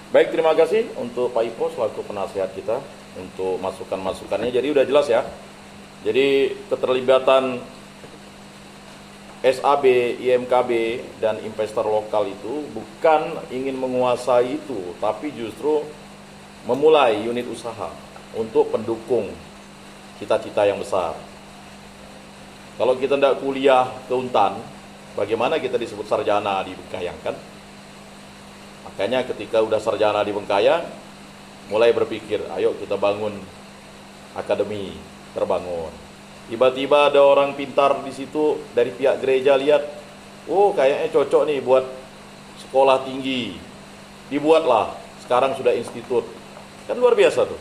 Baik, terima kasih untuk Pak Ipo selaku penasihat kita untuk masukan-masukannya. Jadi udah jelas ya. Jadi keterlibatan SAB, IMKB, dan investor lokal itu bukan ingin menguasai itu, tapi justru memulai unit usaha untuk pendukung cita-cita yang besar. Kalau kita tidak kuliah ke Untan, bagaimana kita disebut sarjana di Bengkayang kan? Makanya ketika udah sarjana di Bengkayang, mulai berpikir, ayo kita bangun akademi, terbangun. Tiba-tiba ada orang pintar di situ dari pihak gereja lihat, oh kayaknya cocok nih buat sekolah tinggi. Dibuatlah, sekarang sudah institut. Kan luar biasa tuh.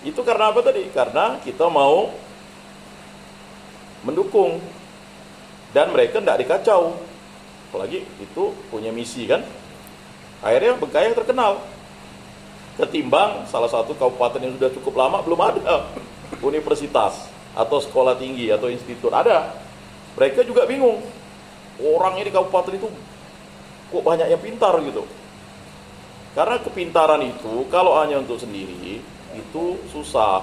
Itu karena apa tadi? Karena kita mau mendukung dan mereka tidak dikacau. Apalagi itu punya misi kan. Akhirnya Bengkayang terkenal. Ketimbang salah satu kabupaten yang sudah cukup lama belum ada universitas atau sekolah tinggi atau institut. Ada. Mereka juga bingung. Orang ini kabupaten itu kok banyak yang pintar gitu. Karena kepintaran itu kalau hanya untuk sendiri itu susah.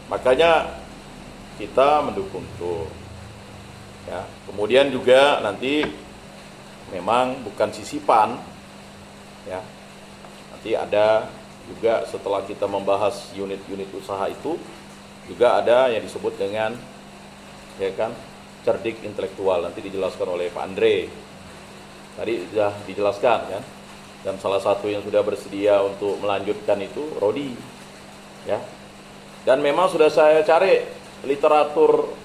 Makanya kita mendukung itu. Ya, kemudian juga nanti memang bukan sisipan. Ya, nanti ada juga setelah kita membahas unit-unit usaha itu juga ada yang disebut dengan ya kan cerdik intelektual, nanti dijelaskan oleh Pak Andre. Tadi sudah dijelaskan kan, dan salah satu yang sudah bersedia untuk melanjutkan itu Rodi ya. Dan memang sudah saya cari literatur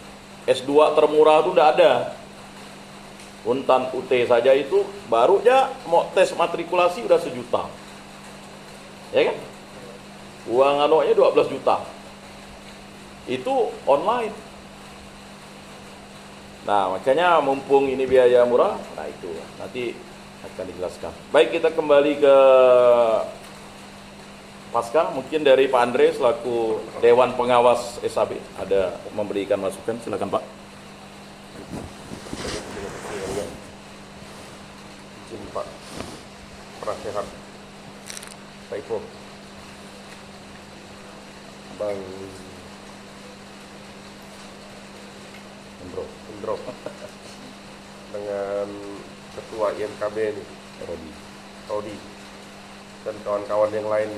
S2 termurah itu udah ada. Untan UT saja itu baru ya mau tes matrikulasi udah 1 juta. Ya kan? Uang anunya 12 juta. Itu online. Nah, makanya mumpung ini biaya murah, nah itu nanti akan dijelaskan. Baik, kita kembali ke Pasca, mungkin dari Pak Andre selaku Dewan Pengawas SAB ada memberikan masukan, silakan Pak. Izin Pak Prasehat, Pak Ipo, Bang Indro, dengan Ketua IMKB ini, Rodi, dan kawan-kawan yang lain.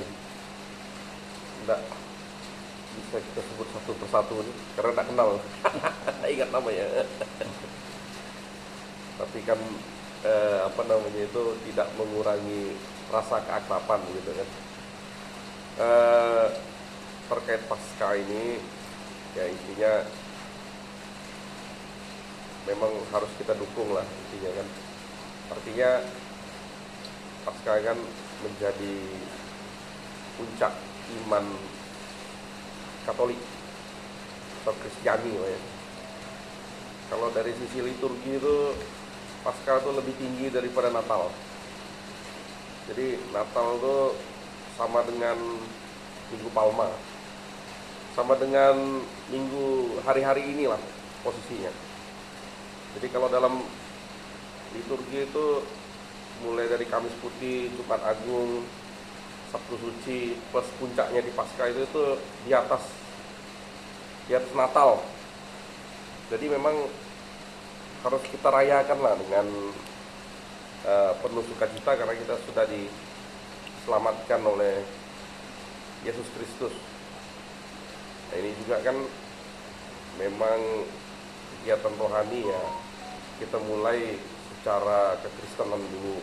Tidak bisa kita sebut satu persatu nih, karena tidak kenal. Ingat namanya. Tapi kan itu tidak mengurangi rasa keakraban gitu kan. Terkait pasca ini ya intinya memang harus kita dukung lah intinya kan. Artinya pasca kan menjadi puncak iman Katolik atau Kristiani ya. Kalau dari sisi liturgi itu Paskah itu lebih tinggi daripada Natal. Jadi Natal itu sama dengan Minggu Palma, sama dengan minggu hari-hari inilah posisinya. Jadi kalau dalam liturgi itu mulai dari Kamis Putih, Jumat Agung, Sabtu Suci, plus puncaknya di Paskah itu di atas Natal. Jadi memang harus kita rayakan lah dengan penuh sukacita karena kita sudah diselamatkan oleh Yesus Kristus. Nah, ini juga kan memang kegiatan rohani ya, kita mulai secara kekristenan dulu.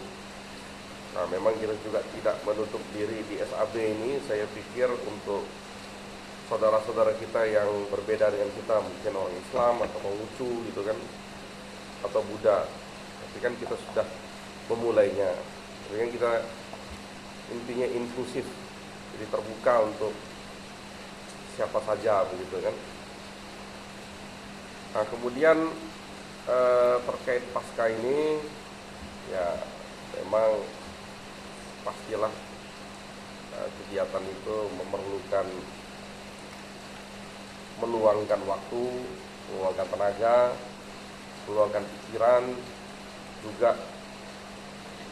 Nah, memang kita juga tidak menutup diri di SAB ini. Saya pikir untuk saudara-saudara kita yang berbeda dengan kita, mungkin orang Islam atau Konghucu gitu kan, atau Buddha, tapi kan kita sudah memulainya. Jadi kan kita intinya inklusif, jadi terbuka untuk siapa saja begitu kan. Nah kemudian terkait pasca ini ya memang pastilah kegiatan itu memerlukan meluangkan waktu, meluangkan tenaga, meluangkan pikiran. Juga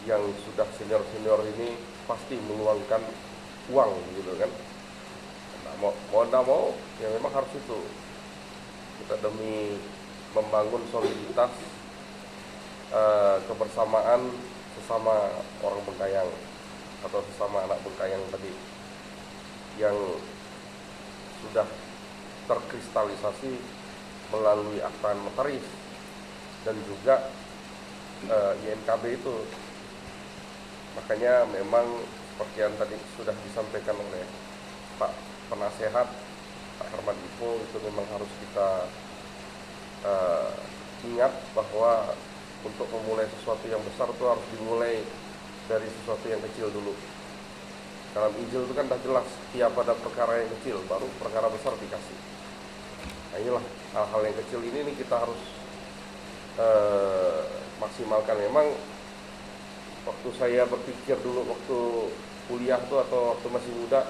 yang sudah senior-senior ini pasti meluangkan uang gitu kan. Nggak mau ya memang harus itu, kita demi membangun soliditas, kebersamaan sesama orang Bengkayang atau sesama anak Bengkayang tadi yang sudah terkristalisasi melalui akta notaris dan juga INKB itu. Makanya memang seperti yang tadi sudah disampaikan oleh Pak Penasehat Pak Herman Ipo, itu memang harus kita ingat bahwa untuk memulai sesuatu yang besar itu harus dimulai dari sesuatu yang kecil dulu. Dalam Injil itu kan dah jelas, tiap pada perkara yang kecil baru perkara besar dikasih. Nah inilah hal-hal yang kecil ini kita harus maksimalkan. Memang waktu saya berpikir dulu waktu kuliah tuh atau waktu masih muda,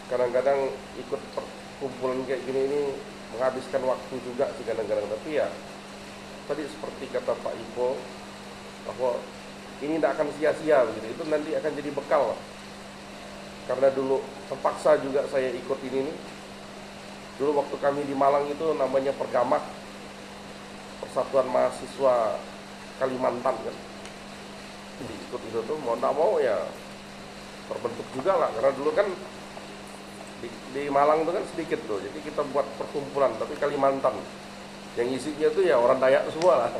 kadang-kadang ikut perkumpulan kayak gini ini menghabiskan waktu juga sih kadang-kadang. Tapi ya tadi seperti kata Pak Ipo bahwa ini tidak akan sia-sia begitu, itu nanti akan jadi bekal. Karena dulu terpaksa juga saya ikut ini nih. Dulu waktu kami di Malang itu namanya Pergamak, Persatuan Mahasiswa Kalimantan kan. Jadi ikut itu tuh mau tak mau ya terbentuk juga lah, karena dulu kan di Malang itu kan sedikit tuh. Jadi kita buat perkumpulan tapi Kalimantan. Yang isinya tuh ya orang Dayak semua lah.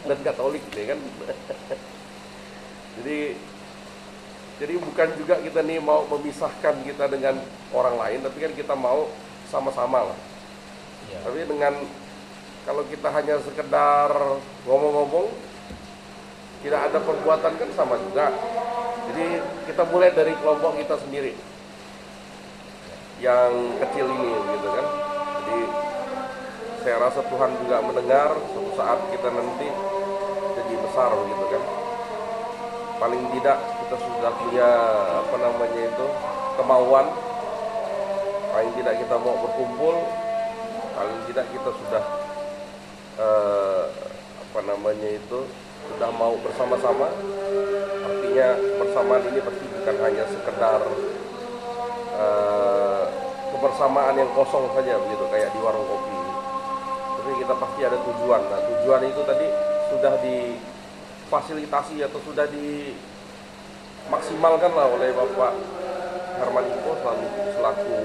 Dan Katolik deh kan. Jadi bukan juga kita nih mau memisahkan kita dengan orang lain, tapi kan kita mau sama-sama lah. Ya. Tapi dengan kalau kita hanya sekedar ngomong-ngomong, tidak ada perbuatan kan sama juga. Jadi kita mulai dari kelompok kita sendiri yang kecil ini gitu kan. Jadi saya rasa Tuhan juga mendengar, suatu saat kita nanti jadi besar gitu kan. Paling tidak kita sudah punya kemauan, paling tidak kita mau berkumpul, paling tidak kita sudah sudah mau bersama-sama. Artinya bersamaan ini pasti bukan hanya sekedar kebersamaan yang kosong saja begitu kayak di warung kopi, tapi kita pasti ada tujuan. Nah tujuan itu tadi sudah difasilitasi atau sudah dimaksimalkan lah oleh Bapak Herman Ipo selaku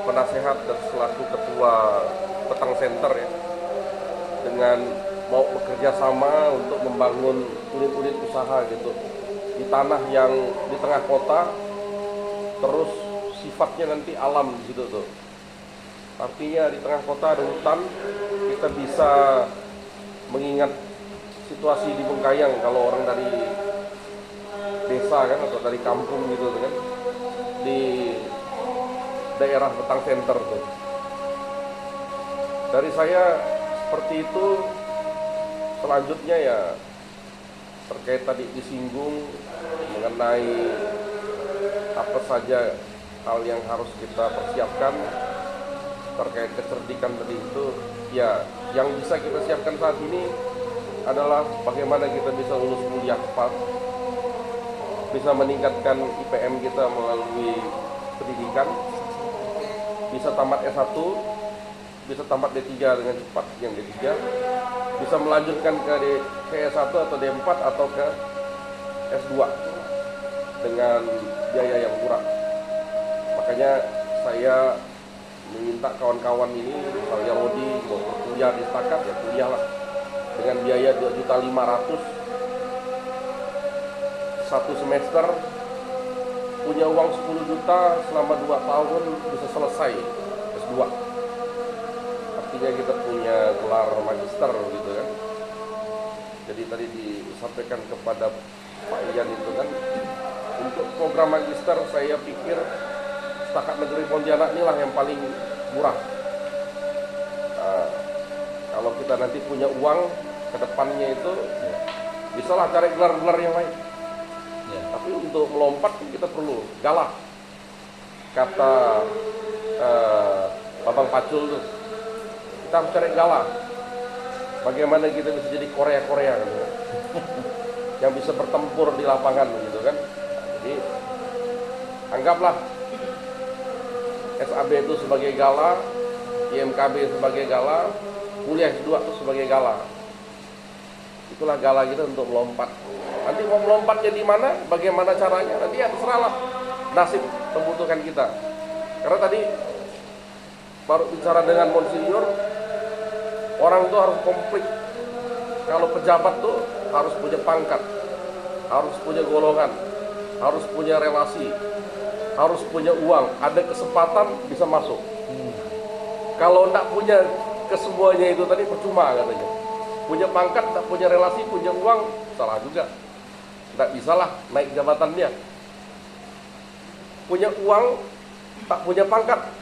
penasehat dan selaku ketua Petang Center ya, dengan mau bekerja sama untuk membangun unit-unit usaha gitu di tanah yang di tengah kota, terus sifatnya nanti alam gitu tuh. Artinya di tengah kota ada hutan, kita bisa mengingat situasi di Bengkayang kalau orang dari desa kan atau dari kampung gitu kan, di daerah Petang Center tuh. Dari saya seperti itu. Selanjutnya ya terkait tadi disinggung mengenai apa saja hal yang harus kita persiapkan terkait kecerdikan tadi itu. Ya yang bisa kita siapkan saat ini adalah bagaimana kita bisa lulus kuliah cepat, bisa meningkatkan IPM kita melalui pendidikan, bisa tamat S1, bisa tamat D3 dengan cepat yang D3, bisa melanjutkan ke S1 atau D4 atau ke S2 dengan biaya yang murah. Makanya saya meminta kawan-kawan ini, misalnya Rodi mau kuliah di Stakat ya kuliahlah dengan biaya 2.500.000 satu semester, punya uang 10 juta selama 2 tahun bisa selesai S2. Artinya kita punya gelar magister gitu kan. Jadi tadi disampaikan kepada Pak Ian itu kan, untuk program magister saya pikir Stakat Negeri Pontianak inilah yang paling murah. Kalau kita nanti punya uang ke depannya itu bisalah cari gelar-gelar yang lain. Tapi untuk melompat kita perlu galah. Kata Babang Pacul tuh, kita harus cari galah. Bagaimana kita bisa jadi Korea-Korea kan, yang bisa bertempur di lapangan gitu kan. Anggaplah SAB itu sebagai gala, IMKB sebagai gala, kuliah S2 itu sebagai gala. Itulah gala kita untuk melompat. Nanti mau melompatnya di mana, bagaimana caranya, nanti ya terserahlah nasib membutuhkan kita. Karena tadi baru bicara dengan Monsinyur, orang itu harus komplit. Kalau pejabat tuh harus punya pangkat, harus punya golongan, harus punya relasi, harus punya uang, ada kesempatan bisa masuk. Kalau enggak punya kesemuanya itu tadi percuma katanya. Punya pangkat, enggak punya relasi, punya uang, salah juga. Enggak bisalah naik jabatannya. Punya uang, tak punya pangkat,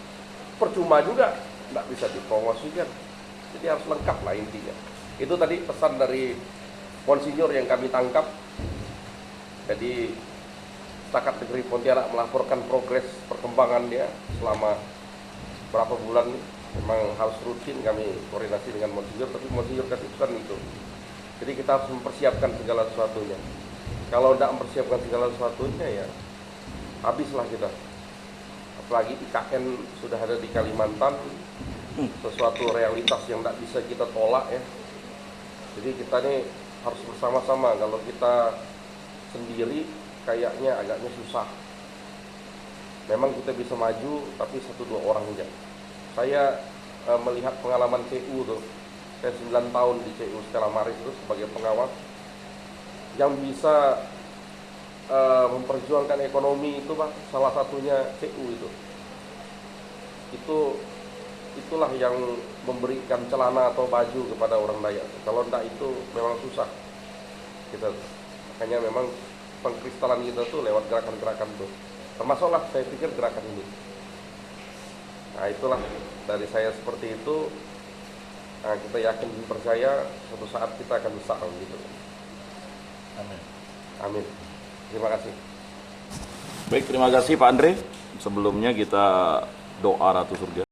percuma juga, enggak bisa dipromosikan. Jadi harus lengkap lah intinya. Itu tadi pesan dari Monsinyur yang kami tangkap. Jadi Setakat Negeri Pontianak melaporkan progres perkembangannya selama berapa bulan. Memang harus rutin kami koordinasi dengan Monsinyur, tapi Monsinyur kasih pesan itu. Jadi kita harus mempersiapkan segala sesuatunya. Kalau tidak mempersiapkan segala sesuatunya ya habislah kita. Apalagi IKN sudah ada di Kalimantan, sesuatu realitas yang tidak bisa kita tolak ya. Jadi kita ini harus bersama-sama. Kalau kita sendiri kayaknya agaknya susah. Memang kita bisa maju, tapi 1-2 orang aja. Saya melihat pengalaman CU tuh. Saya 9 tahun di CU Stella Maris itu sebagai pengawas. Yang bisa memperjuangkan ekonomi itu Pak, salah satunya CU itu. Itulah yang memberikan celana atau baju kepada orang Dayak. Kalau enggak itu memang susah. Makanya memang pengkristalan kita tuh lewat gerakan-gerakan tuh. Termasuklah saya pikir gerakan ini. Nah itulah dari saya seperti itu. Nah, kita yakin dan percaya suatu saat kita akan besar gitu. Amin. Amin. Terima kasih. Baik, terima kasih Pak Andre. Sebelumnya kita doa Ratu Surga.